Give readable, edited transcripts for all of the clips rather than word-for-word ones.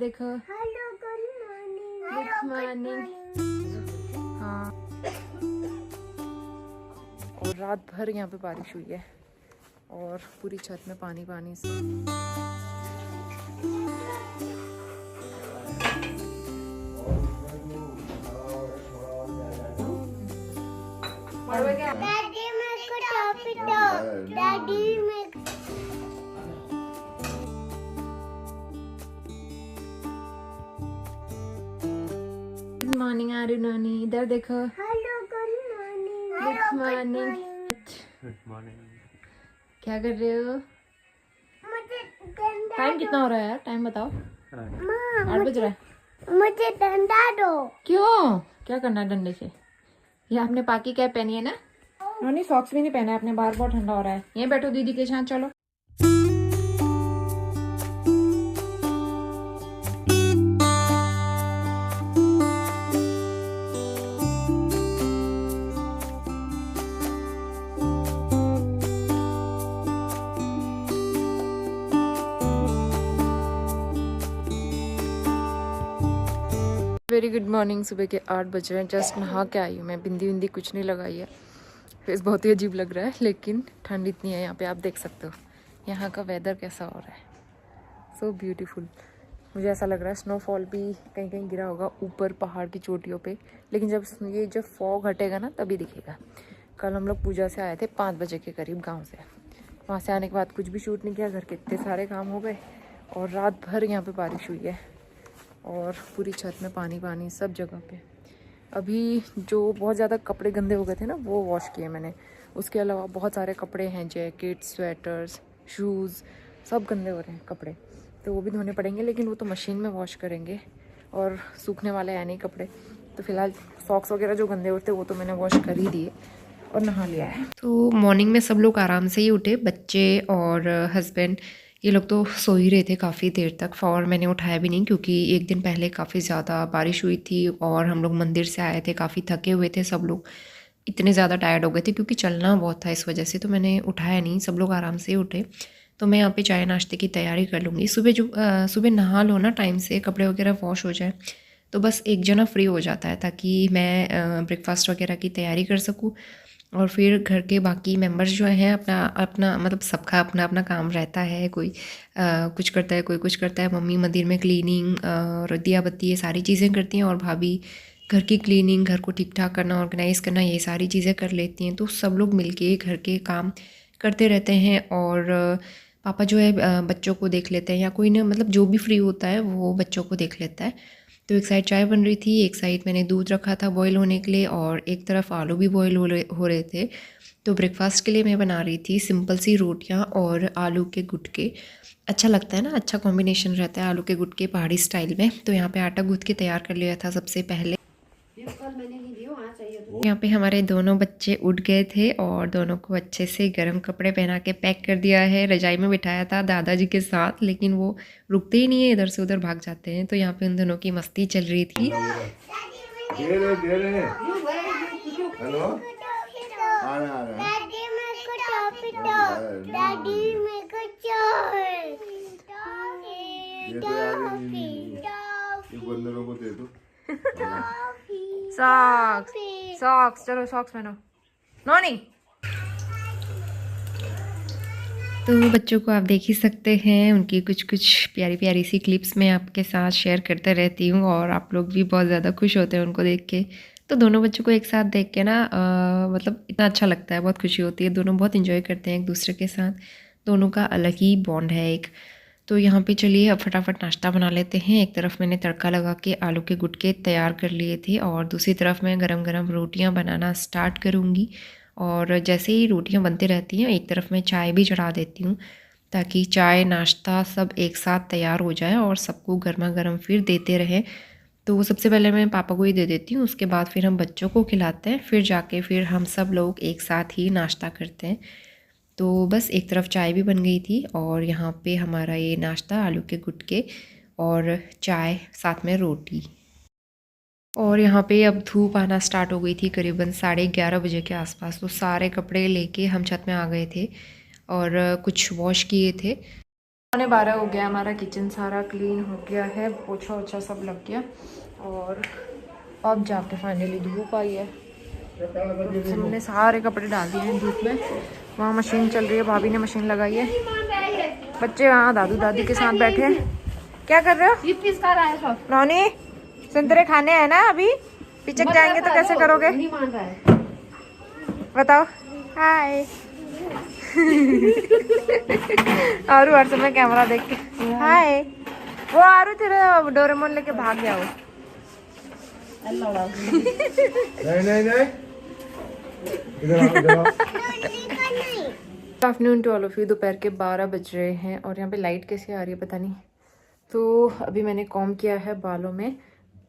देखो। Hello, good morning. Good morning. हाँ, और रात भर यहाँ पे बारिश हुई है और पूरी छत में पानी पानी से। डैडी मेरे को टॉफी दो। डैडी मेरे गुड मॉर्निंग आरू नानी, इधर देखो। Hello, good morning. Good morning. Good morning. क्या कर रहे हो? मुझे डंडा टाइम कितना हो रहा है यार? टाइम बताओ। माँ 8 बज रहा है। मुझे डंडा दो। क्यों? क्या करना है डंडे से? ये आपने पाकी कैप पहनी है ना? नोनी सॉक्स भी नहीं पहना है आपने, बाहर बहुत ठंडा हो रहा है। यहीं बैठो दीदी के साथ, चलो। Very good morning. सुबह के 8 बज रहे हैं। जस्ट नहा के आई हूँ मैं। बिंदी विंदी कुछ नहीं लगाई है। फेस बहुत ही अजीब लग रहा है, लेकिन ठंड इतनी है यहाँ पे, आप देख सकते हो यहाँ का वेदर कैसा हो रहा है। So beautiful. मुझे ऐसा लग रहा है स्नोफॉल भी कहीं कहीं गिरा होगा ऊपर पहाड़ की चोटियों पे, लेकिन जब फॉग हटेगा ना तभी दिखेगा। कल हम लोग पूजा से आए थे 5 बजे के करीब गाँव से। वहाँ से आने के बाद कुछ भी शूट नहीं किया, घर के इतने सारे काम हो गए और रात भर यहाँ पर बारिश हुई है और पूरी छत में पानी पानी सब जगह पे। अभी जो बहुत ज़्यादा कपड़े गंदे हो गए थे ना, वो वॉश किए मैंने। उसके अलावा बहुत सारे कपड़े हैं, जैकेट, स्वेटर्स, शूज़, सब गंदे हो रहे हैं कपड़े, तो वो भी धोने पड़ेंगे, लेकिन वो तो मशीन में वॉश करेंगे और सूखने वाले हैं नहीं कपड़े। तो फिलहाल सॉक्स वगैरह जो गंदे होते वो तो मैंने वॉश कर ही दिए और नहा लिया है। तो मॉर्निंग में सब लोग आराम से ही उठे, बच्चे और हस्बैंड, ये लोग तो सो ही रहे थे काफ़ी देर तक। और मैंने उठाया भी नहीं क्योंकि एक दिन पहले काफ़ी ज़्यादा बारिश हुई थी और हम लोग मंदिर से आए थे, काफ़ी थके हुए थे सब लोग, इतने ज़्यादा टायर्ड हो गए थे क्योंकि चलना बहुत था, इस वजह से तो मैंने उठाया नहीं। सब लोग आराम से ही उठे। तो मैं यहाँ पे चाय नाश्ते की तैयारी कर लूँगी। सुबह नहा लो ना टाइम से, कपड़े वगैरह वॉश हो जाए तो बस एक जना फ्री हो जाता है, ताकि मैं ब्रेकफास्ट वगैरह की तैयारी कर सकूँ। और फिर घर के बाकी मेंबर्स जो हैं अपना अपना मतलब सबका अपना अपना काम रहता है। कोई कुछ करता है, कोई कुछ करता है। मम्मी मंदिर में क्लीनिंग और दिया बत्ती ये सारी चीज़ें करती हैं, और भाभी घर की क्लीनिंग, घर को ठीक ठाक करना, ऑर्गेनाइज़ करना, ये सारी चीज़ें कर लेती हैं। तो सब लोग मिलके घर के काम करते रहते हैं। और पापा जो है बच्चों को देख लेते हैं, या कोई ना मतलब जो भी फ्री होता है वो बच्चों को देख लेता है। तो एक साइड चाय बन रही थी, एक साइड मैंने दूध रखा था बॉईल होने के लिए, और एक तरफ आलू भी बॉईल हो रहे थे। तो ब्रेकफास्ट के लिए मैं बना रही थी सिंपल सी रोटियां और आलू के गुटके। अच्छा लगता है ना, अच्छा कॉम्बिनेशन रहता है आलू के गुटके पहाड़ी स्टाइल में। तो यहाँ पे आटा गूँथ के तैयार कर लिया था सबसे पहले। यहाँ पे हमारे दोनों बच्चे उठ गए थे और दोनों को अच्छे से गर्म कपड़े पहना के पैक कर दिया है। रजाई में बिठाया था दादाजी के साथ, लेकिन वो रुकते ही नहीं है, इधर से उधर भाग जाते हैं। तो यहाँ पे उन दोनों की मस्ती चल रही थी। हेलो। डैडी मेरे को टॉफी दो। डैडी मेरे को चाय। बंदरों को दे दो। सॉक्स सॉक्स, चलो सॉक्स पहनो। नॉनी तो बच्चों को आप देख ही सकते हैं, उनकी कुछ कुछ प्यारी प्यारी सी क्लिप्स मैं आपके साथ शेयर करते रहती हूँ, और आप लोग भी बहुत ज़्यादा खुश होते हैं उनको देख के। तो दोनों बच्चों को एक साथ देख के ना मतलब इतना अच्छा लगता है, बहुत खुशी होती है। दोनों बहुत इन्जॉय करते हैं एक दूसरे के साथ, दोनों का अलग ही बॉन्ड है एक। तो यहाँ पे चलिए अब फटाफट नाश्ता बना लेते हैं। एक तरफ मैंने तड़का लगा के आलू के गुटके तैयार कर लिए थे, और दूसरी तरफ मैं गरम गरम रोटियाँ बनाना स्टार्ट करूँगी। और जैसे ही रोटियाँ बनती रहती हैं, एक तरफ मैं चाय भी चढ़ा देती हूँ, ताकि चाय नाश्ता सब एक साथ तैयार हो जाए और सबको गर्मा गर्म फिर देते रहें। तो सबसे पहले मैं पापा को ही दे देती हूँ, उसके बाद फिर हम बच्चों को खिलाते हैं, फिर जाके फिर हम सब लोग एक साथ ही नाश्ता करते हैं। तो बस एक तरफ चाय भी बन गई थी, और यहाँ पे हमारा ये नाश्ता आलू के गुटके और चाय साथ में रोटी। और यहाँ पे अब धूप आना स्टार्ट हो गई थी करीबन 11:30 बजे के आसपास। तो सारे कपड़े लेके हम छत में आ गए थे और कुछ वॉश किए थे। 12 हो गया, हमारा किचन सारा क्लीन हो गया है, पोछा ओछा सब लग गया। और अब जाके फाइनली धूप आई है, तो हमने सारे कपड़े डाल दिए हैं धूप में। वहाँ मशीन चल रही है, भाभी ने मशीन लगाई है। बच्चे वहाँ दादू दादी के साथ बैठे हैं। क्या कर रहे हो नौनी? संतरे खाने हैं ना, अभी पिचक जाएंगे तो कैसे करोगे? बताओ। हाय। आरू हर समय कैमरा देख के हाय। वो आरू तेरा डोरेमोन लेके भाग गया वो। नहीं इधर आओ। Good afternoon to all of you. दोपहर के 12 बज रहे हैं और यहाँ पे लाइट कैसे आ रही है पता नहीं। तो अभी मैंने कॉम किया है बालों में।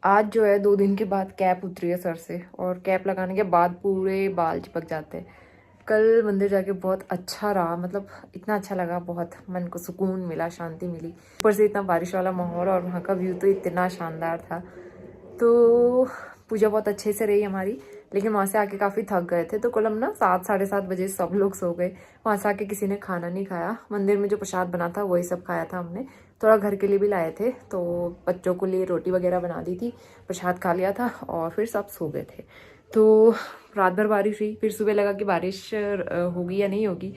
आज जो है 2 दिन के बाद कैप उतरी है सर से, और कैप लगाने के बाद पूरे बाल चिपक जाते हैं। कल मंदिर जाके बहुत अच्छा रहा, मतलब इतना अच्छा लगा, बहुत मन को सुकून मिला, शांति मिली। ऊपर से इतना बारिश वाला माहौल और वहाँ का व्यू तो इतना शानदार था। तो पूजा बहुत अच्छे से रही हमारी, लेकिन वहाँ से आके काफ़ी थक गए थे। तो कल हम ना 7 साढ़े 7 बजे सब लोग सो गए। वहाँ से आके किसी ने खाना नहीं खाया। मंदिर में जो प्रसाद बना था वही सब खाया था हमने। थोड़ा घर के लिए भी लाए थे, तो बच्चों को लिए रोटी वगैरह बना दी थी, प्रसाद खा लिया था और फिर सब सो गए थे। तो रात भर बारिश हुई, फिर सुबह लगा कि बारिश होगी या नहीं होगी,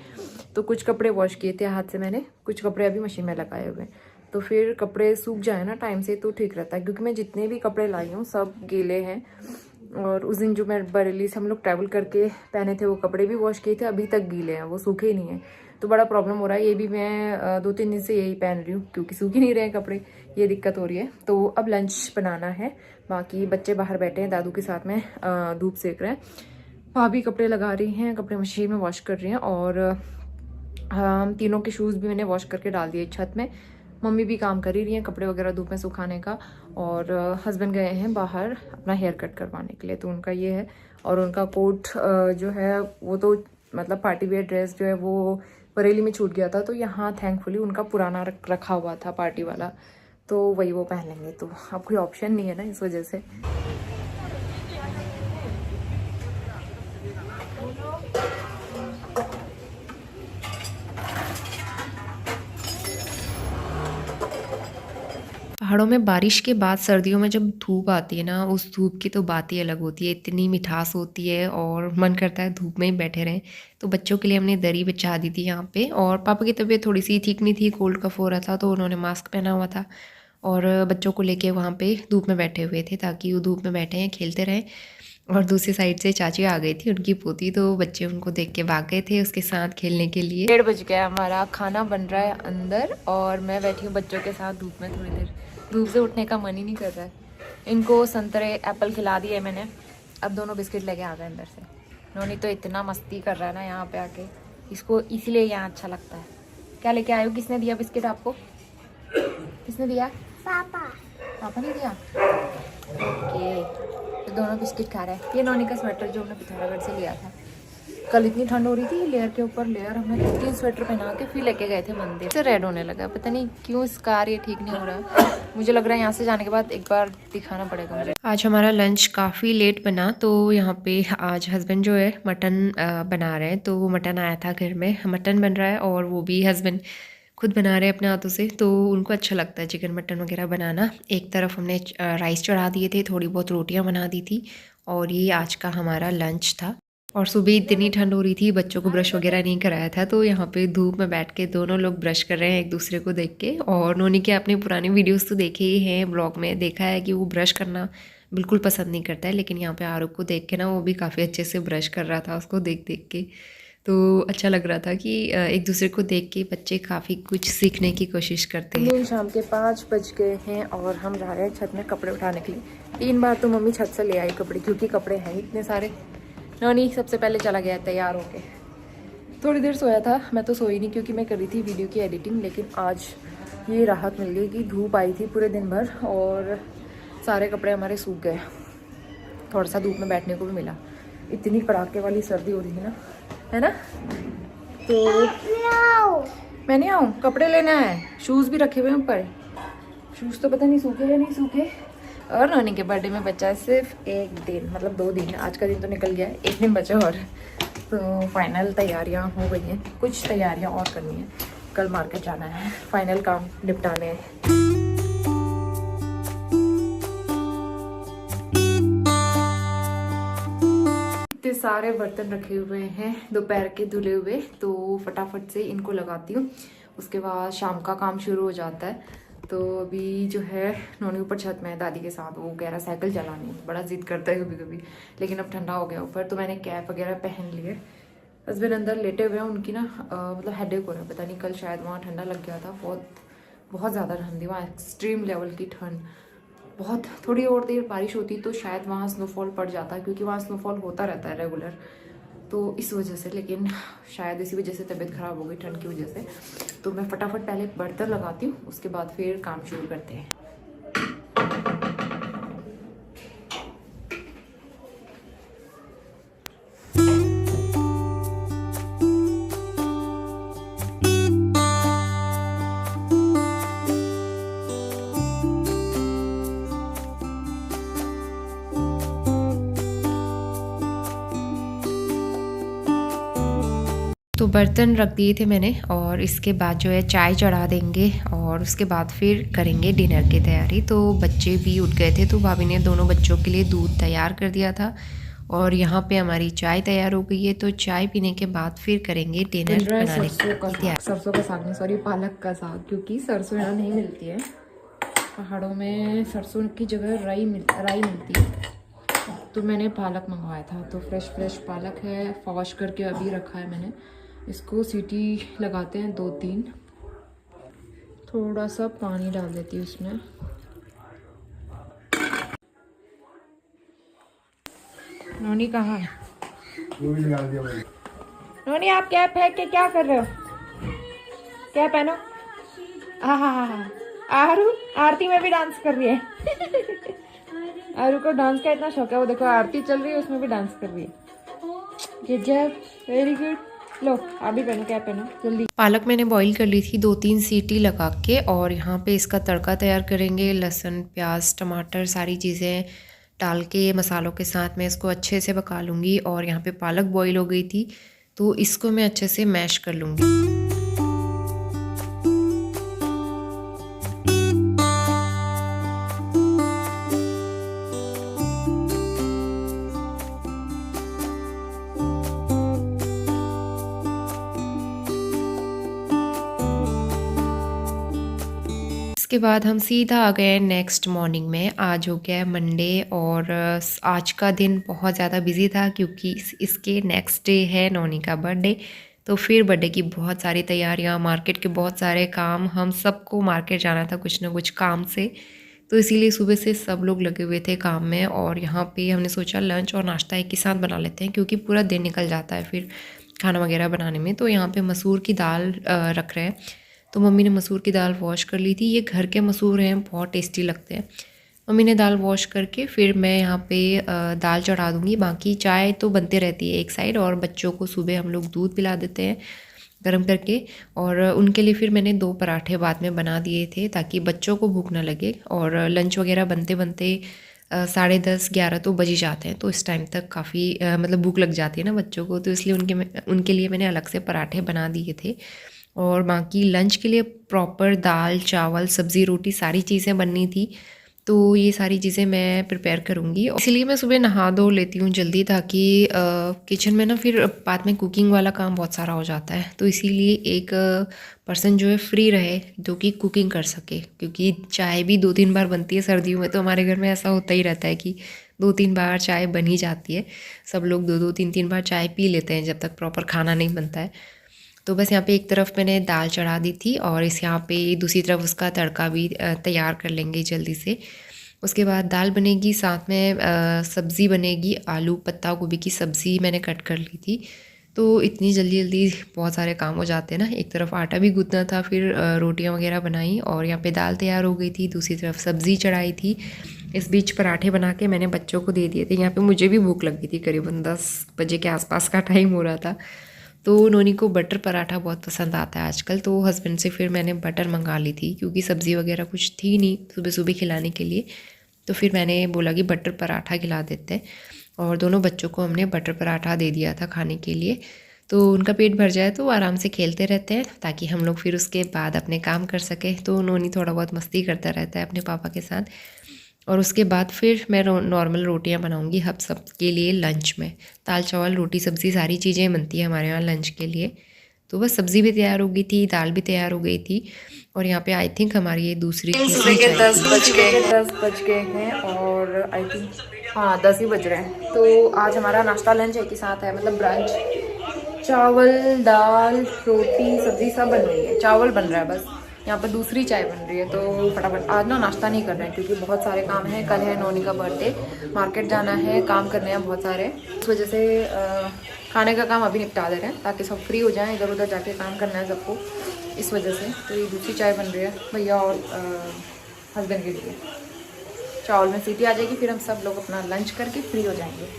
तो कुछ कपड़े वॉश किए थे हाथ से मैंने, कुछ कपड़े अभी मशीन में लगाए हुए हैं। तो फिर कपड़े सूख जाए ना टाइम से तो ठीक रहता है, क्योंकि मैं जितने भी कपड़े लाई हूँ सब गीले हैं। और उस दिन जो मैं बरेली से हम लोग ट्रैवल करके पहने थे वो कपड़े भी वॉश किए थे, अभी तक गीले हैं, वो सूखे ही नहीं हैं। तो बड़ा प्रॉब्लम हो रहा है। ये भी मैं 2-3 दिन से यही पहन रही हूँ, क्योंकि सूख ही नहीं रहे हैं कपड़े, ये दिक्कत हो रही है। तो अब लंच बनाना है। बाकी बच्चे बाहर बैठे हैं दादू के साथ में, धूप सेक रहे हैं। भाभी कपड़े लगा रही हैं, कपड़े मशीन में वॉश कर रही हैं। और हम तीनों के शूज़ भी मैंने वॉश करके डाल दिए छत में। मम्मी भी काम कर ही रही हैं कपड़े वगैरह धूप में सुखाने का। और हस्बैंड गए हैं बाहर अपना हेयर कट करवाने के लिए, तो उनका ये है। और उनका कोट जो है वो तो मतलब पार्टी वेयर ड्रेस जो है वो बरेली में छूट गया था, तो यहाँ थैंकफुली उनका पुराना रखा हुआ था पार्टी वाला, तो वही वो पहन लेंगे। तो अब कोई ऑप्शन नहीं है ना, इस वजह से। पहाड़ों में बारिश के बाद सर्दियों में जब धूप आती है ना, उस धूप की तो बात ही अलग होती है। इतनी मिठास होती है और मन करता है धूप में ही बैठे रहें। तो बच्चों के लिए हमने दरी बिछा दी थी यहाँ पे। और पापा की तबीयत थोड़ी सी ठीक नहीं थी, कोल्ड कफ हो रहा था, तो उन्होंने मास्क पहना हुआ था और बच्चों को लेके वहाँ पे धूप में बैठे हुए थे, ताकि वो धूप में बैठे हैं खेलते रहें। और दूसरी साइड से चाची आ गई थी, उनकी पोती, तो बच्चे उनको देख के भाग गए थे उसके साथ खेलने के लिए। 1:30 बज गया, हमारा खाना बन रहा है अंदर और मैं बैठी हूँ बच्चों के साथ धूप में। थोड़ी देर धूप से उठने का मन ही नहीं कर रहा है। इनको संतरे एप्पल खिला दिए मैंने, अब दोनों बिस्किट लेके आ गए अंदर से। नोनी तो इतना मस्ती कर रहा है ना यहाँ पे आके, इसको इसीलिए यहाँ अच्छा लगता है। क्या लेके आए हो? किसने दिया बिस्किट आपको? किसने दिया? पापा। पापा ने दिया? ओके, तो दोनों बिस्किट खा रहे हैं। ये नोनी का स्वेटर जो हमने पिथौरागढ़ से लिया था। कल इतनी ठंड हो रही थी, लेयर के ऊपर लेयर, हमने 3 स्वेटर पहना के फिर लेके गए थे मंदिर से। रेड होने लगा, पता नहीं क्यों स्कार ये ठीक नहीं हो रहा। मुझे लग रहा है यहाँ से जाने के बाद एक बार दिखाना पड़ेगा मुझे। आज हमारा लंच काफ़ी लेट बना, तो यहाँ पे आज हस्बैंड जो है मटन बना रहे हैं। तो वो मटन आया था घर में, मटन बन रहा है और वो भी हस्बैंड खुद बना रहे हैं अपने हाथों से, तो उनको अच्छा लगता है चिकन मटन वगैरह बनाना। एक तरफ हमने राइस चढ़ा दिए थे, थोड़ी बहुत रोटियां बना दी थी, और ये आज का हमारा लंच था। और सुबह इतनी ठंड हो रही थी, बच्चों को ब्रश वगैरह नहीं कराया था, तो यहाँ पे धूप में बैठ के दोनों लोग ब्रश कर रहे हैं एक दूसरे को देख के। और नोनी के अपने पुराने वीडियोस तो देखे ही हैं, ब्लॉग में देखा है कि वो ब्रश करना बिल्कुल पसंद नहीं करता है, लेकिन यहाँ पे आरुख को देख के ना वो भी काफ़ी अच्छे से ब्रश कर रहा था उसको देख देख के। तो अच्छा लग रहा था कि एक दूसरे को देख के बच्चे काफ़ी कुछ सीखने की कोशिश करते हैं। शाम के 5 बज गए हैं और हम जा रहे हैं छत में कपड़े उठाने के लिए। 3 बार तो मम्मी छत से ले आई कपड़े, क्योंकि कपड़े हैं इतने सारे। नोनी सबसे पहले चला गया तैयार होके, थोड़ी देर सोया था, मैं तो सोई नहीं क्योंकि मैं कर रही थी वीडियो की एडिटिंग। लेकिन आज ये राहत मिल गई कि धूप आई थी पूरे दिन भर और सारे कपड़े हमारे सूख गए, थोड़ा सा धूप में बैठने को भी मिला। इतनी कड़ाके वाली सर्दी हो रही है ना, है ना। तो मैं नहीं आऊँ, कपड़े लेना है, शूज़ भी रखे हुए हैं ऊपर। शूज़ तो पता नहीं सूखे या नहीं सूखे। और नोनी के बर्थडे में बचा है सिर्फ 1 दिन, मतलब 2 दिन, आज का दिन तो निकल गया है, 1 दिन बचा और। तो फाइनल तैयारियां हो गई हैं, कुछ तैयारियां और करनी है। कल मार्केट जाना है, फाइनल काम निपटाने हैं। इतने सारे बर्तन रखे हुए हैं दोपहर के धुले हुए, तो फटाफट से इनको लगाती हूँ, उसके बाद शाम का काम शुरू हो जाता है। तो अभी जो है नोनी ऊपर छत में है दादी के साथ, वो कह रहा साइकिल चलानी, बड़ा जिद करता है कभी कभी, लेकिन अब ठंडा हो गया ऊपर, तो मैंने कैप वगैरह पहन लिए। हस्बैंड अंदर लेटे हुए हैं, उनकी ना मतलब हेडेक हो रहा है, पता नहीं कल शायद वहाँ ठंडा लग गया था, बहुत ज़्यादा ठंड थी वहाँ, एक्सट्रीम लेवल की ठंड। बहुत थोड़ी और देर बारिश होती तो शायद वहाँ स्नोफॉल पड़ जाता, क्योंकि वहाँ स्नोफॉल होता रहता है रेगुलर, तो इस वजह से, लेकिन शायद इसी वजह से तबीयत ख़राब हो गई ठंड की वजह से। तो मैं फटाफट पहले बर्तन लगाती हूँ, उसके बाद फिर काम शुरू करते हैं। तो बर्तन रख दिए थे मैंने, और इसके बाद जो है चाय चढ़ा देंगे, और उसके बाद फिर करेंगे डिनर की तैयारी। तो बच्चे भी उठ गए थे, तो भाभी ने दोनों बच्चों के लिए दूध तैयार कर दिया था, और यहाँ पे हमारी चाय तैयार हो गई है। तो चाय पीने के बाद फिर करेंगे डिनर बनाने की। सरसों का साग नहीं, सॉरी पालक का साग, क्योंकि सरसों यहाँ नहीं मिलती है पहाड़ों में, सरसों की जगह राई मिलती है। तो मैंने पालक मंगवाया था, तो फ्रेश पालक है, वॉश करके अभी रखा है मैंने। इसको सीटी लगाते हैं 2-3, थोड़ा सा पानी डाल देती हूँ इसमें। नोनी कहाँ है? नोनी आप क्या फेंक के क्या कर रहे हो? क्या पहनो? हाँ, आरू आरती में भी डांस कर रही है। आरू को डांस का इतना शौक है, वो देखो आरती चल रही है उसमें भी डांस कर रही है। जब वेरी गुड, लो आप भी पहनो, क्या पहनो जल्दी। पालक मैंने बॉईल कर ली थी 2-3 सीटी लगा के, और यहाँ पे इसका तड़का तैयार करेंगे। लहसुन, प्याज, टमाटर सारी चीज़ें डाल के मसालों के साथ मैं इसको अच्छे से पका लूँगी। और यहाँ पे पालक बॉईल हो गई थी, तो इसको मैं अच्छे से मैश कर लूँगी। उसके बाद हम सीधा आ गए नेक्स्ट मॉर्निंग में। आज हो गया है मंडे, और आज का दिन बहुत ज़्यादा बिजी था, क्योंकि इसके नेक्स्ट डे है नोनी का बर्थडे। तो फिर बर्थडे की बहुत सारी तैयारियां, मार्केट के बहुत सारे काम, हम सबको मार्केट जाना था कुछ ना कुछ काम से, तो इसीलिए सुबह से सब लोग लगे हुए थे काम में। और यहाँ पे हमने सोचा लंच और नाश्ता एक ही साथ बना लेते हैं, क्योंकि पूरा दिन निकल जाता है फिर खाना वगैरह बनाने में। तो यहाँ पे मसूर की दाल रख रहे हैं, तो मम्मी ने मसूर की दाल वॉश कर ली थी। ये घर के मसूर हैं, बहुत टेस्टी लगते हैं। मम्मी ने दाल वॉश करके फिर मैं यहाँ पे दाल चढ़ा दूँगी। बाकी चाय तो बनते रहती है एक साइड, और बच्चों को सुबह हम लोग दूध पिला देते हैं गर्म करके, और उनके लिए फिर मैंने 2 पराठे बाद में बना दिए थे, ताकि बच्चों को भूख ना लगे। और लंच वगैरह बनते बनते 10:30-11 तो बज ही जाते हैं, तो इस टाइम तक काफ़ी मतलब भूख लग जाती है ना बच्चों को, तो इसलिए उनके लिए मैंने अलग से पराठे बना दिए थे। और बाकी लंच के लिए प्रॉपर दाल, चावल, सब्ज़ी, रोटी सारी चीज़ें बननी थी, तो ये सारी चीज़ें मैं प्रिपेयर करूँगी। इसलिए मैं सुबह नहा धो लेती हूँ जल्दी, ताकि किचन में ना फिर बाद में कुकिंग वाला काम बहुत सारा हो जाता है। तो इसीलिए एक पर्सन जो है फ्री रहे, जो कि कुकिंग कर सके, क्योंकि चाय भी 2-3 बार बनती है सर्दियों में, तो हमारे घर में ऐसा होता ही रहता है कि 2-3 बार चाय बन ही जाती है। सब लोग 2-2, 3-3 बार चाय पी लेते हैं जब तक प्रॉपर खाना नहीं बनता है। तो बस यहाँ पे एक तरफ मैंने दाल चढ़ा दी थी, और इस यहाँ पे दूसरी तरफ उसका तड़का भी तैयार कर लेंगे जल्दी से। उसके बाद दाल बनेगी, साथ में सब्ज़ी बनेगी, आलू पत्ता गोभी की सब्ज़ी मैंने कट कर ली थी। तो इतनी जल्दी बहुत सारे काम हो जाते हैं ना। एक तरफ आटा भी गूँथना था, फिर रोटियाँ वगैरह बनाई, और यहाँ पे दाल तैयार हो गई थी, दूसरी तरफ सब्ज़ी चढ़ाई थी। इस बीच पराठे बना के मैंने बच्चों को दे दिए थे। यहाँ पे मुझे भी भूख लग गई थी, करीबन 10 बजे के आसपास का टाइम हो रहा था। तो नोनी को बटर पराठा बहुत पसंद आता है आजकल, तो हस्बैंड से फिर मैंने बटर मंगा ली थी, क्योंकि सब्ज़ी वगैरह कुछ थी नहीं सुबह सुबह खिलाने के लिए। तो फिर मैंने बोला कि बटर पराठा खिला देते हैं, और दोनों बच्चों को हमने बटर पराठा दे दिया था खाने के लिए। तो उनका पेट भर जाए तो वो आराम से खेलते रहते हैं, ताकि हम लोग फिर उसके बाद अपने काम कर सकें। तो नोनी थोड़ा बहुत मस्ती करता रहता है अपने पापा के साथ। और उसके बाद फिर मैं नॉर्मल रोटियां बनाऊंगी हम सब के लिए लंच में। दाल चावल रोटी सब्ज़ी सारी चीज़ें बनती है हमारे यहाँ लंच के लिए। तो बस सब्ज़ी भी तैयार हो गई थी, दाल भी तैयार हो गई थी, और यहाँ पे आई थिंक हमारी ये दूसरी सुबह के 10 बज गए हैं और आई थिंक हाँ 10 ही बज रहे हैं। तो आज हमारा नाश्ता लंच एक ही साथ है, मतलब ब्रंच। चावल दाल रोटी सब्जी सब बन रही है, चावल बन रहा है बस, यहाँ पर दूसरी चाय बन रही है। तो फटाफट आज ना नाश्ता नहीं कर रहे हैं क्योंकि बहुत सारे काम हैं। कल है नोनी का बर्थडे, मार्केट जाना है, काम करने हैं बहुत सारे। इस वजह से खाने का काम अभी निपटा दे रहे हैं ताकि सब फ्री हो जाएं, इधर उधर जाके काम करना है सबको, इस वजह से। तो ये दूसरी चाय बन रही है भैया और हस्बैंड के लिए। चावल में सीटी आ जाएगी, फिर हम सब लोग अपना लंच करके फ्री हो जाएंगे।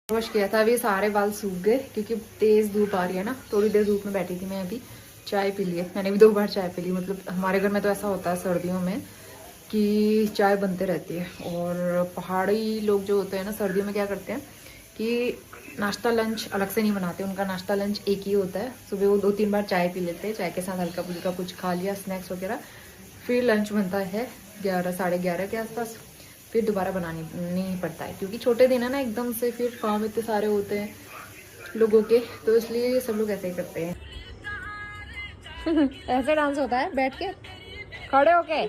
वॉश किया था, अभी सारे बाल सूख गए क्योंकि तेज़ धूप आ रही है ना। थोड़ी देर धूप में बैठी थी मैं, अभी चाय पी ली है मैंने भी 2 बार चाय पी ली। मतलब हमारे घर में तो ऐसा होता है सर्दियों में कि चाय बनते रहती है। और पहाड़ी लोग जो होते हैं ना सर्दियों में क्या करते हैं कि नाश्ता लंच अलग से नहीं बनाते, उनका नाश्ता लंच एक ही होता है। सुबह वो 2-3 बार चाय पी लेते हैं, चाय के साथ हल्का फुल्का कुछ खा लिया स्नैक्स वगैरह, फिर लंच बनता है 11 साढ़े 11 के आसपास, फिर दोबारा बनानी नहीं पड़ता है क्योंकि छोटे दिन है ना, एकदम से फिर काम इतने सारे होते हैं लोगों के, तो इसलिए सब लोग ऐसे ही करते हैं। ऐसे डांस होता है बैठ के खड़े होके।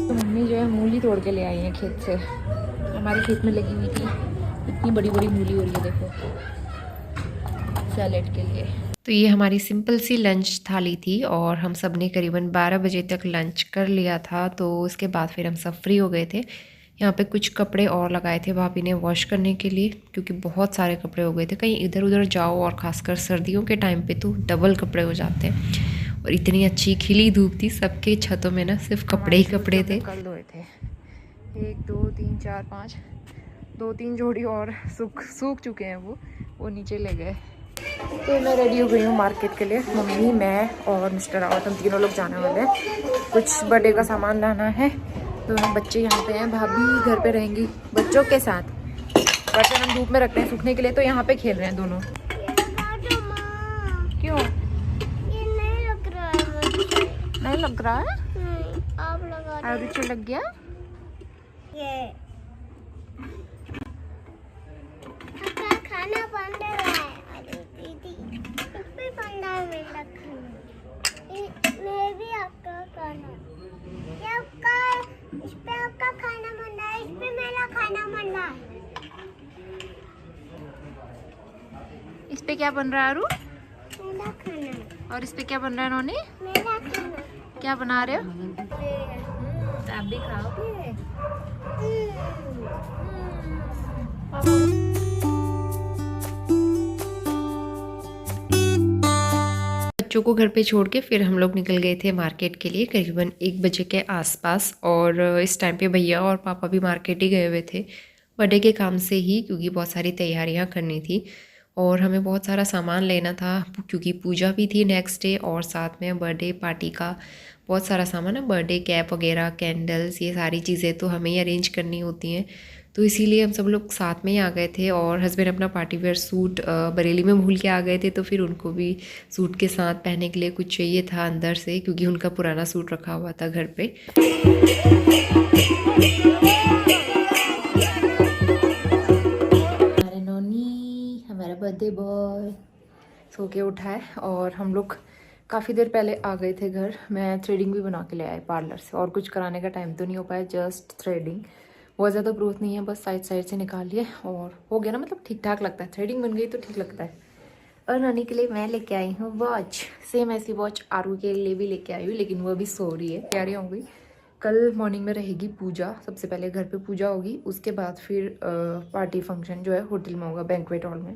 तो मम्मी जो है मूली तोड़ के ले आई है खेत से, हमारे खेत में लगी हुई थी। इतनी बड़ी बड़ी मूली हो रही है देखो, सैलेड के लिए। तो ये हमारी सिंपल सी लंच थाली थी और हम सब ने करीबन 12 बजे तक लंच कर लिया था। तो उसके बाद फिर हम सब फ्री हो गए थे। यहाँ पे कुछ कपड़े और लगाए थे भाभी ने वॉश करने के लिए, क्योंकि बहुत सारे कपड़े हो गए थे। कहीं इधर उधर जाओ और ख़ासकर सर्दियों के टाइम पे तो डबल कपड़े हो जाते हैं। और इतनी अच्छी खिली धूप थी, सबके छतों में ना सिर्फ कपड़े ही कपड़े थे। कल धोए थे 1 2 3 4 5 2-3 जोड़ी और सूख चुके हैं, वो नीचे ले गए। तो मैं रेडी हो गई हूँ मार्केट के लिए। मम्मी मैं और मिस्टर रावत हम तीनों लोग जाने वाले हैं, कुछ बर्थडे का सामान लाना है। दोनों बच्चे यहाँ पे हैं, भाभी घर पे रहेंगी बच्चों के साथ। बर्तन हम धूप में रखते हैं सूखने के लिए, तो यहाँ पे खेल रहे हैं दोनों। क्यों ये नहीं लग रहा है मुझे। नहीं लग रहा है? आप लगा रुचि लग गया। ये आपका खाना बन रहा है। अरे दीदी इस पे बन रहा है मेरा खाना, मैं भी आपका खाना, ये आपका, इस पे आपका खाना बन रहा है, इस पे मेरा खाना बन रहा है। इस पे क्या बन रहा है आरू? मेरा खाना। और इस पे क्या बन रहा है नोनी? मेरा खाना। क्या बना रहे हो? तो आप भी खाओगे? बच्चों को घर पे छोड़ के फिर हम लोग निकल गए थे मार्केट के लिए करीबन 1 बजे के आसपास। और इस टाइम पे भैया और पापा भी मार्केट ही गए हुए थे बर्थडे के काम से ही, क्योंकि बहुत सारी तैयारियां करनी थी और हमें बहुत सारा सामान लेना था, क्योंकि पूजा भी थी नेक्स्ट डे और साथ में बर्थडे पार्टी का बहुत सारा सामान है। बर्थडे कैप वगैरह, कैंडल्स, ये सारी चीज़ें तो हमें ही अरेंज करनी होती हैं। तो इसीलिए हम सब लोग साथ में ही आ गए थे। और हस्बैंड अपना पार्टी वेयर सूट बरेली में भूल के आ गए थे, तो फिर उनको भी सूट के साथ पहनने के लिए कुछ चाहिए था अंदर से, क्योंकि उनका पुराना सूट रखा हुआ था घर पे। हमारे नोनी, हमारा बर्थडे बॉय सो के उठा है और हम लोग काफ़ी देर पहले आ गए थे घर। मैं थ्रेडिंग भी बना के ले आई पार्लर से, और कुछ कराने का टाइम तो नहीं हो पाया, जस्ट थ्रेडिंग। बहुत ज़्यादा ग्रोथ नहीं है, बस साइड से निकाल लिए और हो गया ना, मतलब ठीक ठाक लगता है। थ्रेडिंग बन गई तो ठीक लगता है। और नानी के लिए मैं लेके आई हूँ वॉच, सेम ऐसी वॉच आरू के लिए भी लेके आई हूँ, लेकिन वो अभी सो रही है। तैयारी हो गई, कल मॉर्निंग में रहेगी पूजा। सबसे पहले घर पे पूजा होगी, उसके बाद फिर पार्टी फंक्शन जो है होटल में होगा, बैंक्वेट हॉल में।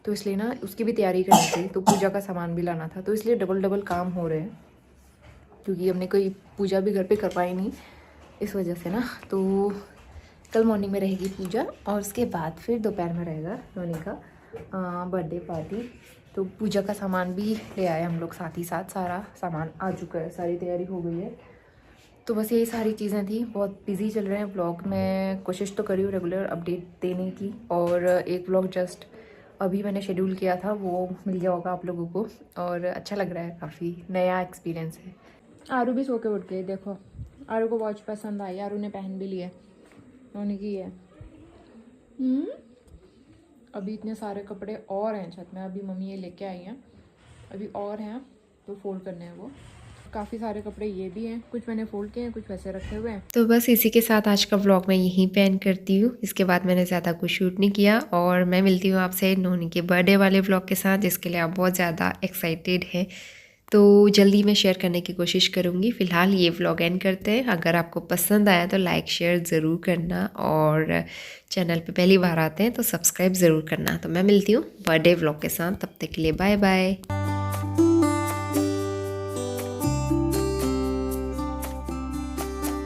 तो इसलिए ना उसकी भी तैयारी करनी थी, तो पूजा का सामान भी लाना था, तो इसलिए डबल काम हो रहे हैं, क्योंकि हमने कोई पूजा भी घर पे करवाई नहीं इस वजह से ना। तो कल मॉर्निंग में रहेगी पूजा और उसके बाद फिर दोपहर में रहेगा नोनी का बर्थडे पार्टी। तो पूजा का सामान भी ले आए हम लोग साथ ही साथ, सारा सामान आ चुका है, सारी तैयारी हो गई है। तो बस यही सारी चीज़ें थी। बहुत बिजी चल रहे हैं ब्लॉग में, कोशिश तो करी हूँ रेगुलर अपडेट देने की, और एक ब्लॉग जस्ट अभी मैंने शेड्यूल किया था, वो मिल गया होगा आप लोगों को, और अच्छा लग रहा है, काफ़ी नया एक्सपीरियंस है। आरू भी सो के उठ गई, देखो आरू को वॉच पसंद आई, आरू ने पहन भी लिया, उन्होंने की है। अभी इतने सारे कपड़े और हैं छत में, अभी मम्मी ये लेके आई हैं, अभी और हैं तो फोल्ड करने हैं वो। काफ़ी सारे कपड़े ये भी हैं, कुछ मैंने फोल्ड किए हैं, कुछ वैसे रखे हुए हैं। तो बस इसी के साथ आज का व्लॉग मैं यहीं पे एंड करती हूँ। इसके बाद मैंने ज़्यादा कुछ शूट नहीं किया, और मैं मिलती हूँ आपसे नोनी के बर्थडे वाले व्लॉग के साथ, जिसके लिए आप बहुत ज़्यादा एक्साइटेड हैं। तो जल्दी मैं शेयर करने की कोशिश करूँगी। फ़िलहाल ये व्लॉग एंड करते हैं। अगर आपको पसंद आया तो लाइक शेयर ज़रूर करना, और चैनल पे पहली बार आते हैं तो सब्सक्राइब ज़रूर करना। तो मैं मिलती हूँ बर्थडे व्लॉग के साथ, तब तक के लिए बाय बाय।